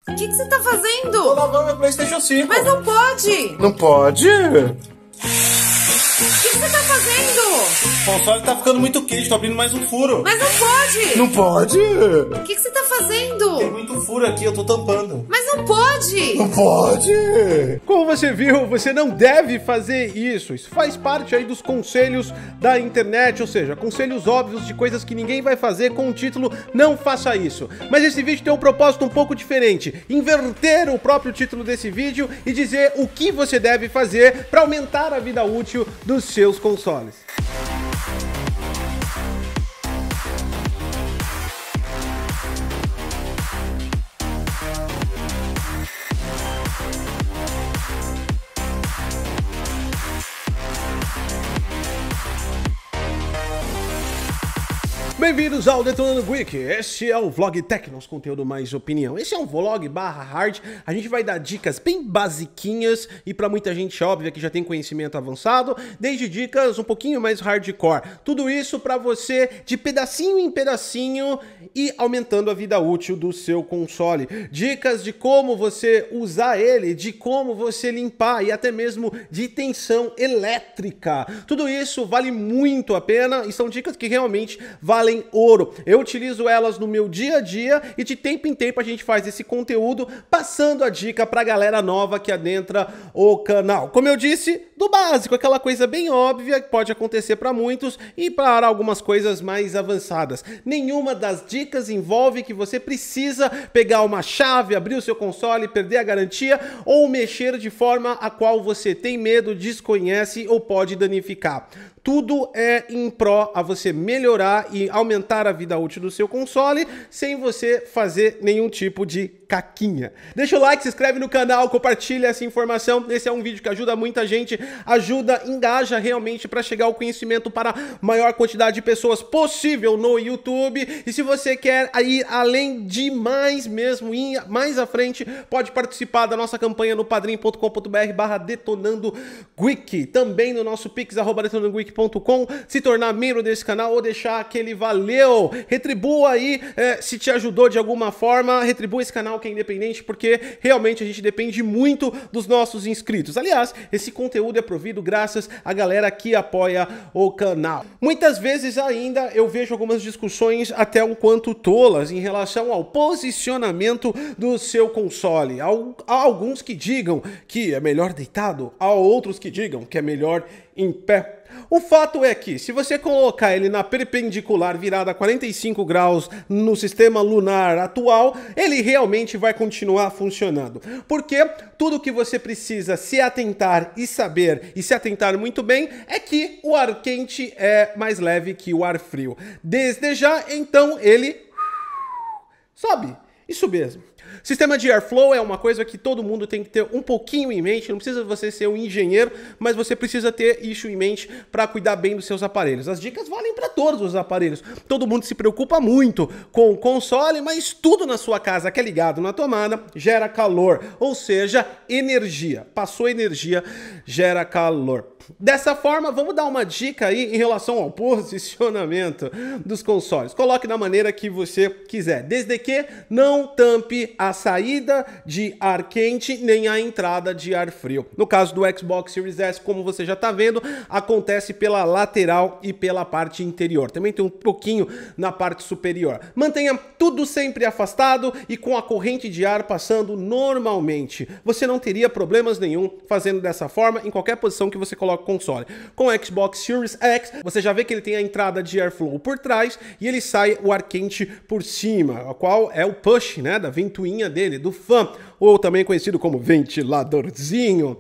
O que você tá fazendo? Tô lavando meu PlayStation 5. Mas não pode! Não pode? O que você tá fazendo? O console tá ficando muito quente, tô abrindo mais um furo. Mas não pode! Não pode? O que você tá fazendo? Tem muito furo aqui, eu tô tampando. Mas não pode! Não pode? Como você viu, você não deve fazer isso. Isso faz parte aí dos conselhos da internet, ou seja, conselhos óbvios de coisas que ninguém vai fazer com o título "Não faça isso". Mas esse vídeo tem um propósito um pouco diferente: inverter o próprio título desse vídeo e dizer o que você deve fazer para aumentar a vida útil dos seus consoles. Bem-vindos ao Detonando Geek, este é o Vlog Tech, nosso conteúdo mais opinião. Esse é um vlog barra hard, a gente vai dar dicas bem basiquinhas e pra muita gente óbvia que já tem conhecimento avançado, desde dicas um pouquinho mais hardcore. Tudo isso pra você de pedacinho em pedacinho e aumentando a vida útil do seu console. Dicas de como você usar ele, de como você limpar e até mesmo de tensão elétrica. Tudo isso vale muito a pena e são dicas que realmente valem ouro. Eu utilizo elas no meu dia a dia e de tempo em tempo a gente faz esse conteúdo passando a dica pra galera nova que adentra o canal. Como eu disse, do básico, aquela coisa bem óbvia que pode acontecer para muitos e para algumas coisas mais avançadas. Nenhuma das dicas envolve que você precisa pegar uma chave, abrir o seu console, perder a garantia ou mexer de forma a qual você tem medo, desconhece ou pode danificar. Tudo é em pró a você melhorar e aumentar a vida útil do seu console sem você fazer nenhum tipo de caquinha. Deixa o like, se inscreve no canal, compartilha essa informação. Esse é um vídeo que ajuda muita gente, ajuda, engaja realmente para chegar o conhecimento para a maior quantidade de pessoas possível no YouTube. E se você quer ir além de mais mesmo, ir mais à frente, pode participar da nossa campanha no padrim.com.br/detonandogeek. Também no nosso pix, @detonandogeek.com, se tornar membro desse canal ou deixar aquele valeu. Retribua aí, se te ajudou de alguma forma, retribua esse canal que é independente, porque realmente a gente depende muito dos nossos inscritos. Aliás, esse conteúdo é provido graças à galera que apoia o canal. Muitas vezes ainda eu vejo algumas discussões até um quanto tolas em relação ao posicionamento do seu console. Há alguns que digam que é melhor deitado, há outros que digam que é melhor em pé. O fato é que, se você colocar ele na perpendicular virada a 45 graus no sistema lunar atual, ele realmente vai continuar funcionando. Porque tudo que você precisa se atentar e saber, e se atentar muito bem, é que o ar quente é mais leve que o ar frio. Desde já, então, ele sobe. Isso mesmo. Sistema de airflow é uma coisa que todo mundo tem que ter um pouquinho em mente. Não precisa você ser um engenheiro, mas você precisa ter isso em mente para cuidar bem dos seus aparelhos. As dicas valem para todos os aparelhos. Todo mundo se preocupa muito com o console, mas tudo na sua casa que é ligado na tomada gera calor, ou seja, energia. Passou energia, gera calor. Dessa forma, vamos dar uma dica aí em relação ao posicionamento dos consoles. Coloque da maneira que você quiser, desde que não tampe a saída de ar quente nem a entrada de ar frio. No caso do Xbox Series S, como você já está vendo, acontece pela lateral e pela parte interior. Também tem um pouquinho na parte superior. Mantenha tudo sempre afastado e com a corrente de ar passando normalmente. Você não teria problemas nenhum fazendo dessa forma em qualquer posição que você coloque o console. Com o Xbox Series X, você já vê que ele tem a entrada de airflow por trás e ele sai o ar quente por cima, a qual é o push, né, da ventoinha dele, do fan, ou também conhecido como ventiladorzinho.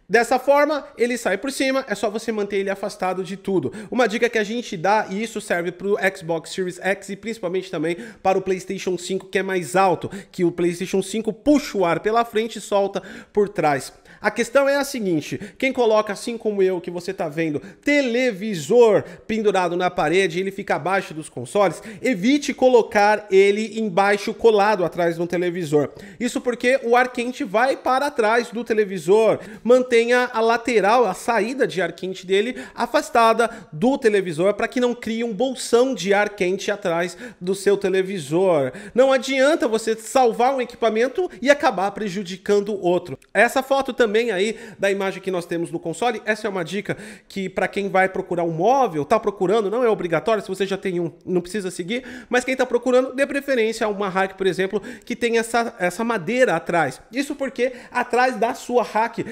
Dessa forma, ele sai por cima, é só você manter ele afastado de tudo. Uma dica que a gente dá, e isso serve para o Xbox Series X e principalmente também para o PlayStation 5, que é mais alto, que o PlayStation 5 puxa o ar pela frente e solta por trás. A questão é a seguinte, quem coloca, assim como eu, que você tá vendo, televisor pendurado na parede e ele fica abaixo dos consoles, evite colocar ele embaixo colado atrás do televisor. Isso porque o ar quente vai para trás do televisor. Mantenha a lateral, a saída de ar quente dele afastada do televisor para que não crie um bolsão de ar quente atrás do seu televisor. Não adianta você salvar um equipamento e acabar prejudicando o outro. Essa foto também aí da imagem que nós temos no console, essa é uma dica que para quem vai procurar um móvel, tá procurando, não é obrigatório, se você já tem um, não precisa seguir, mas quem tá procurando, dê preferência a uma rack, por exemplo, que tem essa madeira atrás. Isso porque atrás da sua rack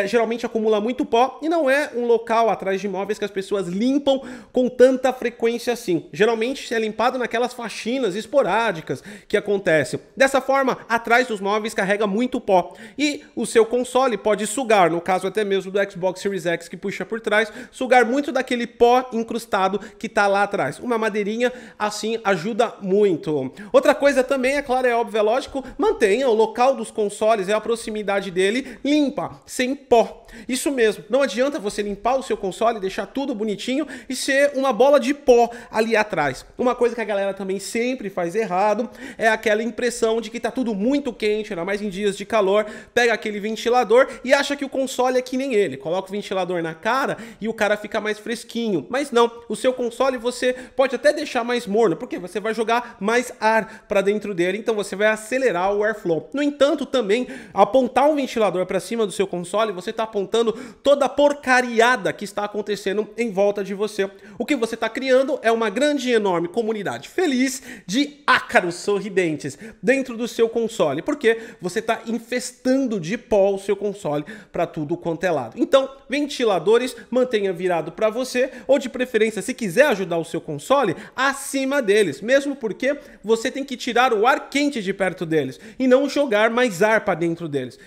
geralmente acumula muito pó e não é um local atrás de móveis que as pessoas limpam com tanta frequência assim. Geralmente é limpado naquelas faxinas esporádicas que acontecem. Dessa forma, atrás dos móveis carrega muito pó e o seu console pode sugar, no caso até mesmo do Xbox Series X que puxa por trás, sugar muito daquele pó incrustado que tá lá atrás. Uma madeirinha assim ajuda muito. Outra coisa também, é claro, é óbvio, é lógico, mantenha o local dos consoles e a proximidade dele limpa, sem pó. Isso mesmo, não adianta você limpar o seu console, deixar tudo bonitinho e ser uma bola de pó ali atrás. Uma coisa que a galera também sempre faz errado é aquela impressão de que tá tudo muito quente, ainda mais em dias de calor, pega aquele ventilador e acha que o console é que nem ele, coloca o ventilador na cara e o cara fica mais fresquinho. Mas não, o seu console você pode até deixar mais morno, porque você vai jogar mais ar para dentro dele, então você vai acelerar o airflow. No entanto, também apontar um ventilador para cima do seu console, você está apontando toda a porcariada que está acontecendo em volta de você. O que você está criando é uma grande e enorme comunidade feliz de ácaros sorridentes dentro do seu console, porque você está infestando de pó o seu console para tudo quanto é lado. Então, ventiladores mantenha virado para você, ou de preferência, se quiser ajudar o seu console, acima deles, mesmo porque você tem que tirar o ar quente de perto deles e não jogar mais ar para dentro deles.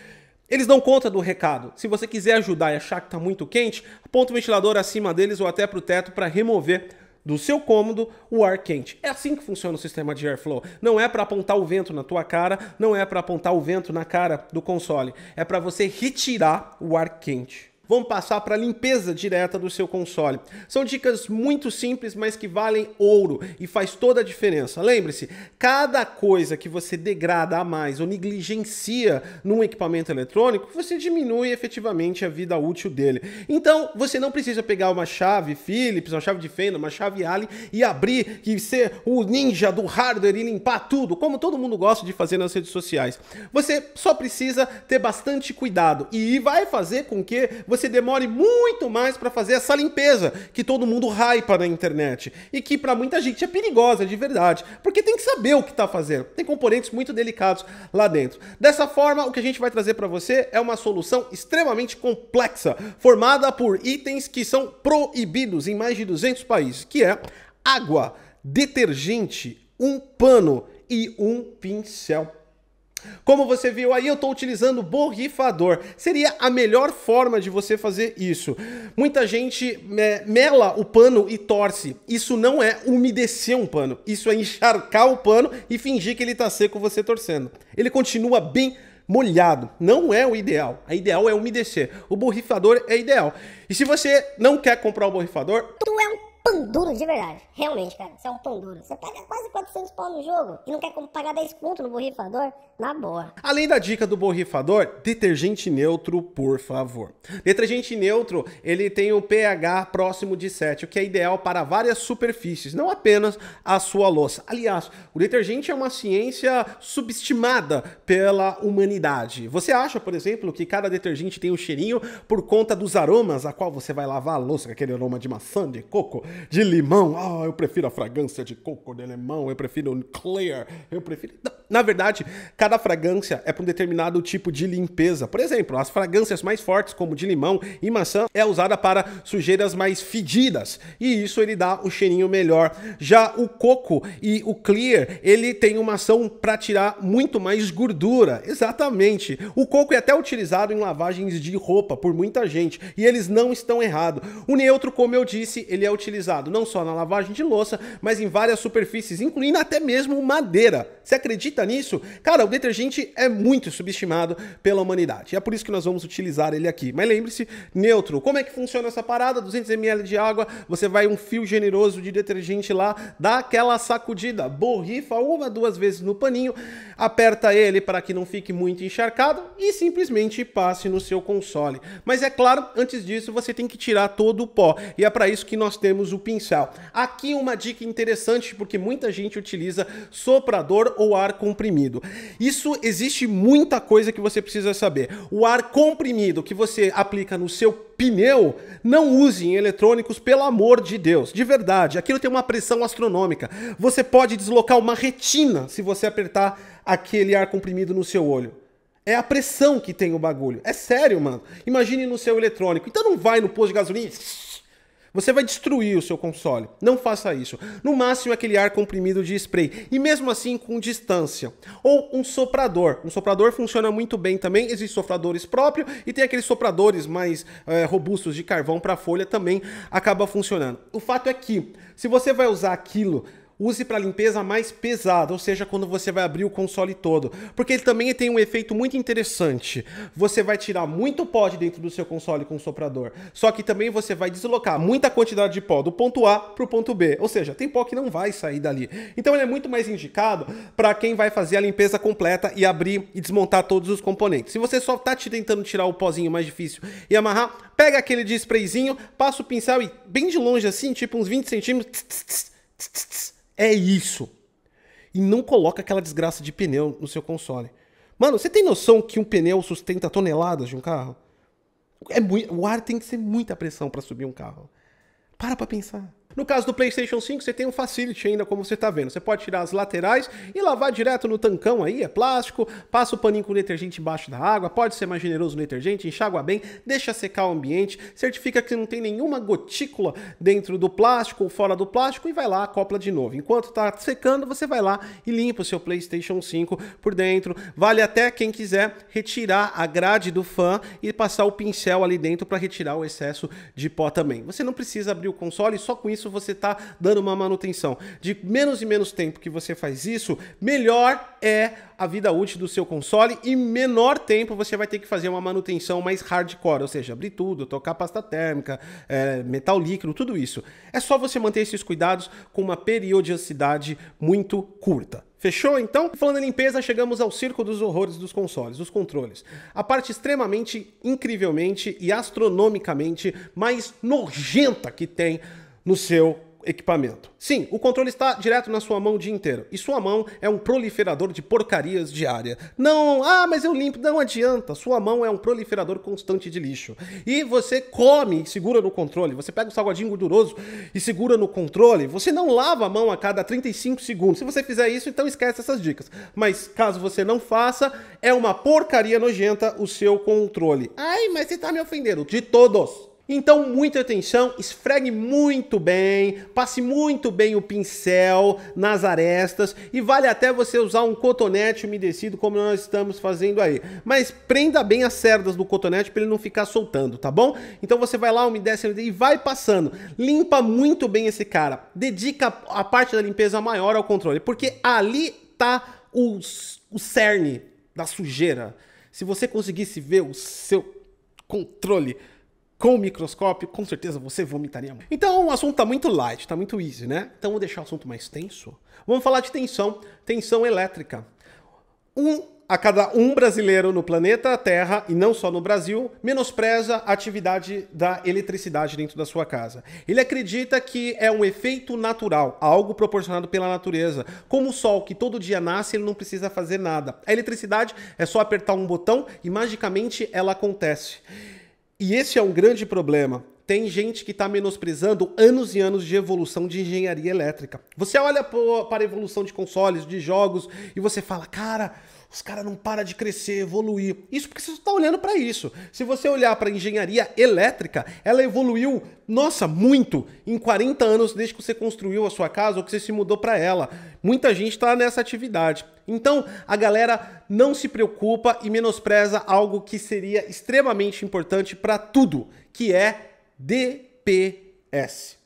Eles dão conta do recado. Se você quiser ajudar e achar que está muito quente, aponta o ventilador acima deles ou até para o teto para remover do seu cômodo o ar quente. É assim que funciona o sistema de airflow. Não é para apontar o vento na tua cara, não é para apontar o vento na cara do console. É para você retirar o ar quente. Vamos passar para a limpeza direta do seu console. São dicas muito simples, mas que valem ouro e faz toda a diferença. Lembre-se, cada coisa que você degrada a mais ou negligencia num equipamento eletrônico, você diminui efetivamente a vida útil dele. Então, você não precisa pegar uma chave Phillips, uma chave de fenda, uma chave Allen e abrir e ser o ninja do hardware e limpar tudo, como todo mundo gosta de fazer nas redes sociais. Você só precisa ter bastante cuidado e vai fazer com que você demore muito mais para fazer essa limpeza que todo mundo hypa na internet e que para muita gente é perigosa de verdade, porque tem que saber o que está fazendo. Tem componentes muito delicados lá dentro. Dessa forma, o que a gente vai trazer para você é uma solução extremamente complexa, formada por itens que são proibidos em mais de 200 países, que é água, detergente, um pano e um pincel. Como você viu aí, eu estou utilizando borrifador. Seria a melhor forma de você fazer isso. Muita gente mela o pano e torce. Isso não é umedecer um pano. Isso é encharcar o pano e fingir que ele está seco você torcendo. Ele continua bem molhado. Não é o ideal. O ideal é umedecer. O borrifador é ideal. E se você não quer comprar o borrifador... Tu é um pão duro de verdade. Realmente, cara, você é um pão duro. Você paga quase 400 pau no jogo e não quer pagar 10 conto no borrifador? Na boa. Além da dica do borrifador, detergente neutro, por favor. Detergente neutro, ele tem um pH próximo de 7, o que é ideal para várias superfícies, não apenas a sua louça. Aliás, o detergente é uma ciência subestimada pela humanidade. Você acha, por exemplo, que cada detergente tem um cheirinho por conta dos aromas a qual você vai lavar a louça, aquele aroma de maçã, de coco, de limão? Ah, eu prefiro a fragrância de coco, de limão, eu prefiro o clear, eu prefiro... Na verdade, cada fragrância é para um determinado tipo de limpeza. Por exemplo, as fragrâncias mais fortes, como de limão e maçã, é usada para sujeiras mais fedidas. E isso ele dá um cheirinho melhor. Já o coco e o clear, ele tem uma ação para tirar muito mais gordura. Exatamente. O coco é até utilizado em lavagens de roupa por muita gente. E eles não estão errados. O neutro, como eu disse, ele é utilizado utilizado não só na lavagem de louça, mas em várias superfícies, incluindo até mesmo madeira. Você acredita nisso? Cara, o detergente é muito subestimado pela humanidade. E é por isso que nós vamos utilizar ele aqui. Mas lembre-se, neutro. Como é que funciona essa parada? 200 ml de água, você vai um fio generoso de detergente lá, dá aquela sacudida, borrifa 1 a 2 vezes no paninho, aperta ele para que não fique muito encharcado e simplesmente passe no seu console. Mas é claro, antes disso você tem que tirar todo o pó. E é para isso que nós temos o pincel. Aqui uma dica interessante, porque muita gente utiliza soprador ou ar comprimido. Isso existe muita coisa que você precisa saber. O ar comprimido que você aplica no seu pneu, não use em eletrônicos, pelo amor de Deus. De verdade, aquilo tem uma pressão astronômica. Você pode deslocar uma retina se você apertar aquele ar comprimido no seu olho. É a pressão que tem o bagulho. É sério, mano. Imagine no seu eletrônico. Então não vai no posto de gasolina. Você vai destruir o seu console. Não faça isso. No máximo aquele ar comprimido de spray. E mesmo assim com distância. Ou um soprador. Um soprador funciona muito bem também. Existem sopradores próprios e tem aqueles sopradores mais robustos de carvão para folha também acaba funcionando. O fato é que se você vai usar aquilo, use para limpeza mais pesada, ou seja, quando você vai abrir o console todo. Porque ele também tem um efeito muito interessante. Você vai tirar muito pó de dentro do seu console com o soprador. Só que também você vai deslocar muita quantidade de pó do ponto A para o ponto B. Ou seja, tem pó que não vai sair dali. Então ele é muito mais indicado para quem vai fazer a limpeza completa e abrir e desmontar todos os componentes. Se você só está tentando tirar o pozinho mais difícil e amarrar, pega aquele de sprayzinho, passa o pincel e bem de longe assim, tipo uns 20 centímetros, é isso. E não coloca aquela desgraça de pneu no seu console. Mano, você tem noção que um pneu sustenta toneladas de um carro? O ar tem que ser muita pressão para subir um carro. Para pensar. No caso do PlayStation 5, você tem um Facility ainda, como você está vendo. Você pode tirar as laterais e lavar direto no tancão aí, é plástico, passa o paninho com detergente embaixo da água, pode ser mais generoso no detergente, enxágua bem, deixa secar o ambiente, certifica que não tem nenhuma gotícula dentro do plástico ou fora do plástico e vai lá, acopla de novo. Enquanto está secando, você vai lá e limpa o seu PlayStation 5 por dentro. Vale até quem quiser retirar a grade do fã e passar o pincel ali dentro para retirar o excesso de pó também. Você não precisa abrir o console, só com isso você está dando uma manutenção. De menos e menos tempo que você faz isso, melhor é a vida útil do seu console e menor tempo você vai ter que fazer uma manutenção mais hardcore, ou seja, abrir tudo, trocar pasta térmica, metal líquido, tudo isso. É só você manter esses cuidados com uma periodicidade muito curta. Fechou, então? Falando em limpeza, chegamos ao circo dos horrores dos consoles, dos controles. A parte extremamente, incrivelmente e astronomicamente mais nojenta que tem no seu equipamento. Sim, o controle está direto na sua mão o dia inteiro. E sua mão é um proliferador de porcarias diária. Não, mas eu limpo. Não adianta. Sua mão é um proliferador constante de lixo. E você come e segura no controle. Você pega o salgadinho gorduroso e segura no controle. Você não lava a mão a cada 35 segundos. Se você fizer isso, então esquece essas dicas. Mas caso você não faça, é uma porcaria nojenta o seu controle. Ai, mas você tá me ofendendo. De todos. Então, muita atenção, esfregue muito bem, passe muito bem o pincel nas arestas e vale até você usar um cotonete umedecido como nós estamos fazendo aí. Mas prenda bem as cerdas do cotonete para ele não ficar soltando, tá bom? Então você vai lá, umedece e vai passando. Limpa muito bem esse cara. Dedica a parte da limpeza maior ao controle, porque ali tá o cerne da sujeira. Se você conseguisse ver o seu controle com o microscópio, com certeza você vomitaria muito. Então o assunto tá muito light, tá muito easy, né? Então vou deixar o assunto mais tenso. Vamos falar de tensão elétrica. A cada um brasileiro no planeta Terra, e não só no Brasil, menospreza a atividade da eletricidade dentro da sua casa. Ele acredita que é um efeito natural, algo proporcionado pela natureza. Como o sol, que todo dia nasce, ele não precisa fazer nada. A eletricidade é só apertar um botão e magicamente ela acontece. E esse é um grande problema. Tem gente que está menosprezando anos e anos de evolução de engenharia elétrica. Você olha para a evolução de consoles, de jogos, e você fala, cara, os caras não param de crescer, evoluir. Isso porque você está olhando para isso. Se você olhar para a engenharia elétrica, ela evoluiu, nossa, muito, em 40 anos desde que você construiu a sua casa ou que você se mudou para ela. Muita gente está nessa atividade. Então, a galera não se preocupa e menospreza algo que seria extremamente importante para tudo, que é DPS.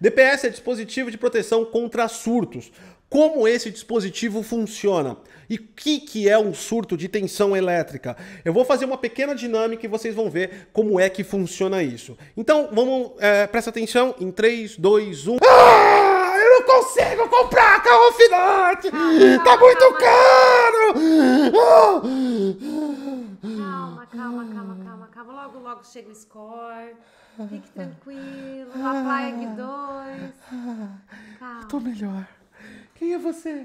DPS é dispositivo de proteção contra surtos. Como esse dispositivo funciona? E o que é um surto de tensão elétrica? Eu vou fazer uma pequena dinâmica e vocês vão ver como é que funciona isso. Então, vamos, presta atenção, em 3, 2, 1... Ah! Eu não consigo comprar Call of Duty! Tá muito caro! Calma. Logo chega o score. Fique tranquilo. A Plague 2. Calma. Tô melhor. Quem é você?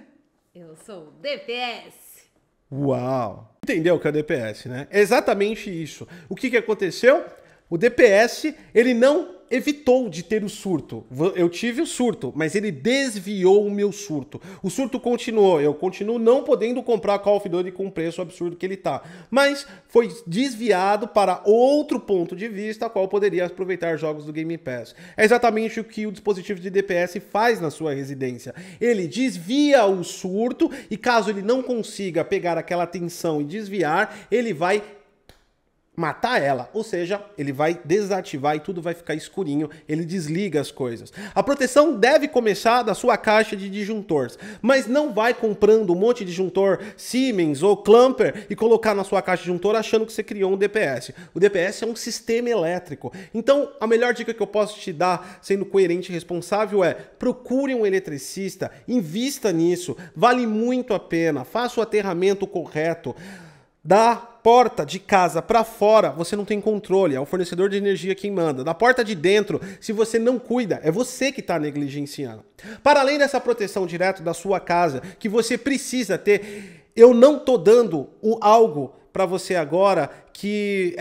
Eu sou o DPS. Uau! Entendeu o que é o DPS, né? É exatamente isso. O que aconteceu? O DPS, ele não evitou de ter o surto. Eu tive o surto, mas ele desviou o meu surto. O surto continuou. Eu continuo não podendo comprar Call of Duty com o preço absurdo que ele tá. Mas foi desviado para outro ponto de vista, a qual poderia aproveitar jogos do Game Pass. É exatamente o que o dispositivo de DPS faz na sua residência. Ele desvia o surto e caso ele não consiga pegar aquela tensão e desviar, ele vai matar ela, ou seja, ele vai desativar e tudo vai ficar escurinho, ele desliga as coisas. A proteção deve começar da sua caixa de disjuntores, mas não vai comprando um monte de disjuntor Siemens ou Clamper e colocar na sua caixa de disjuntor achando que você criou um DPS. O DPS é um sistema elétrico. Então, a melhor dica que eu posso te dar, sendo coerente e responsável, é procure um eletricista, invista nisso, vale muito a pena, faça o aterramento correto. Da porta de casa para fora, você não tem controle, é o fornecedor de energia quem manda. Da porta de dentro, se você não cuida, é você que está negligenciando. Para além dessa proteção direto da sua casa, que você precisa ter, eu não estou dando algo para você agora que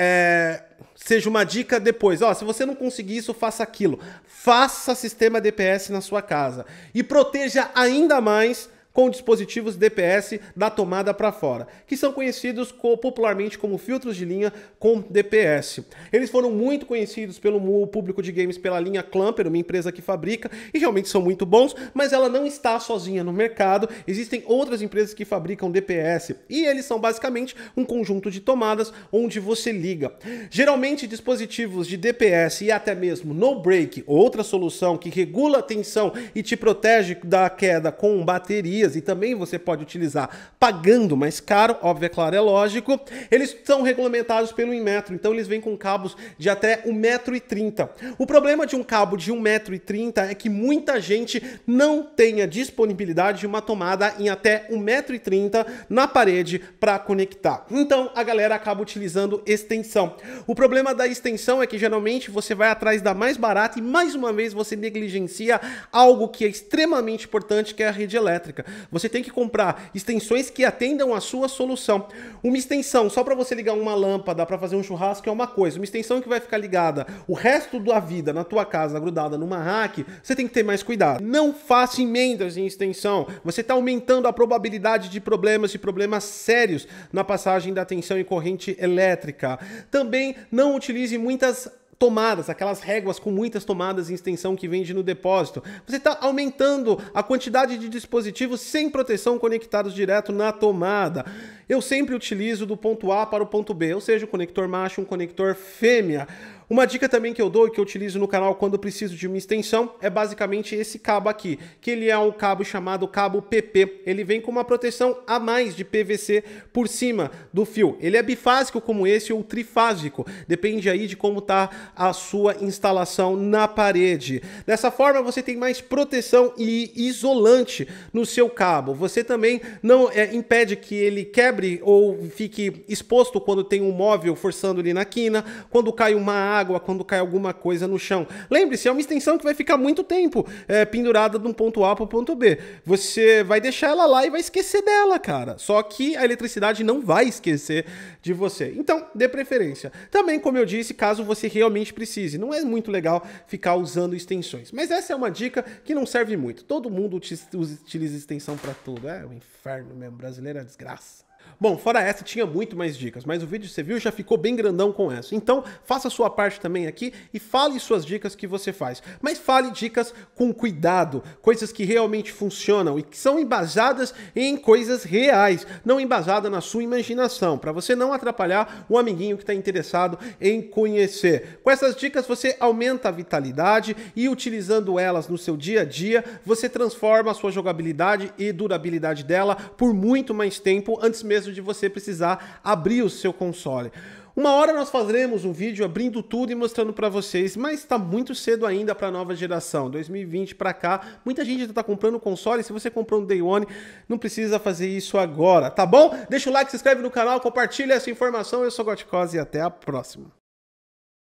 seja uma dica depois. Ó, se você não conseguir isso, faça aquilo. Faça sistema DPS na sua casa e proteja ainda mais com dispositivos DPS da tomada para fora, que são conhecidos popularmente como filtros de linha com DPS. Eles foram muito conhecidos pelo público de games pela linha Clamper, uma empresa que fabrica, e realmente são muito bons, mas ela não está sozinha no mercado, existem outras empresas que fabricam DPS, e eles são basicamente um conjunto de tomadas onde você liga. Geralmente dispositivos de DPS e até mesmo no break, outra solução que regula a tensão e te protege da queda com baterias, e também você pode utilizar pagando mais caro, óbvio, é claro, é lógico. Eles são regulamentados pelo Inmetro, então eles vêm com cabos de até 1,30 m. O problema de um cabo de 1,30 m é que muita gente não tem a disponibilidade de uma tomada em até 1,30 m na parede para conectar. Então a galera acaba utilizando extensão. O problema da extensão é que geralmente você vai atrás da mais barata e mais uma vez você negligencia algo que é extremamente importante, que é a rede elétrica. Você tem que comprar extensões que atendam a sua solução. Uma extensão só para você ligar uma lâmpada para fazer um churrasco é uma coisa. Uma extensão que vai ficar ligada o resto da vida na tua casa, grudada numa rack, você tem que ter mais cuidado. Não faça emendas em extensão. Você está aumentando a probabilidade de problemas sérios na passagem da tensão e corrente elétrica. Também não utilize muitas tomadas, aquelas réguas com muitas tomadas em extensão que vende no depósito. Você está aumentando a quantidade de dispositivos sem proteção conectados direto na tomada. Eu sempre utilizo do ponto A para o ponto B, ou seja, um conector macho, um conector fêmea. Uma dica também que eu dou e que eu utilizo no canal quando preciso de uma extensão é basicamente esse cabo aqui, que ele é um cabo chamado cabo PP. Ele vem com uma proteção a mais de PVC por cima do fio. Ele é bifásico como esse ou trifásico, depende aí de como está a sua instalação na parede. Dessa forma você tem mais proteção e isolante no seu cabo. Você também não impede que ele quebre ou fique exposto quando tem um móvel forçando ele na quina, quando cai uma água, quando cai alguma coisa no chão. Lembre-se, é uma extensão que vai ficar muito tempo pendurada de um ponto A para o ponto B. Você vai deixar ela lá e vai esquecer dela, cara. Só que a eletricidade não vai esquecer de você. Então, dê preferência. Também, como eu disse, caso você realmente precise. Não é muito legal ficar usando extensões. Mas essa é uma dica que não serve muito. Todo mundo utiliza extensão para tudo. É um inferno mesmo. Brasileiro é desgraça. Bom, fora essa, tinha muito mais dicas, mas o vídeo, você viu, já ficou bem grandão com essa. Então, faça a sua parte também aqui e fale suas dicas que você faz. Mas fale dicas com cuidado, coisas que realmente funcionam e que são embasadas em coisas reais, não embasada na sua imaginação, para você não atrapalhar o amiguinho que está interessado em conhecer. Com essas dicas, você aumenta a vitalidade e, utilizando elas no seu dia a dia, você transforma a sua jogabilidade e durabilidade dela por muito mais tempo antes mesmo de você precisar abrir o seu console. Uma hora nós faremos um vídeo abrindo tudo e mostrando para vocês, mas está muito cedo ainda para a nova geração, 2020 para cá. Muita gente já está comprando console, se você comprou no Day One, não precisa fazer isso agora, tá bom? Deixa o like, se inscreve no canal, compartilha essa informação. Eu sou Goticose e até a próxima.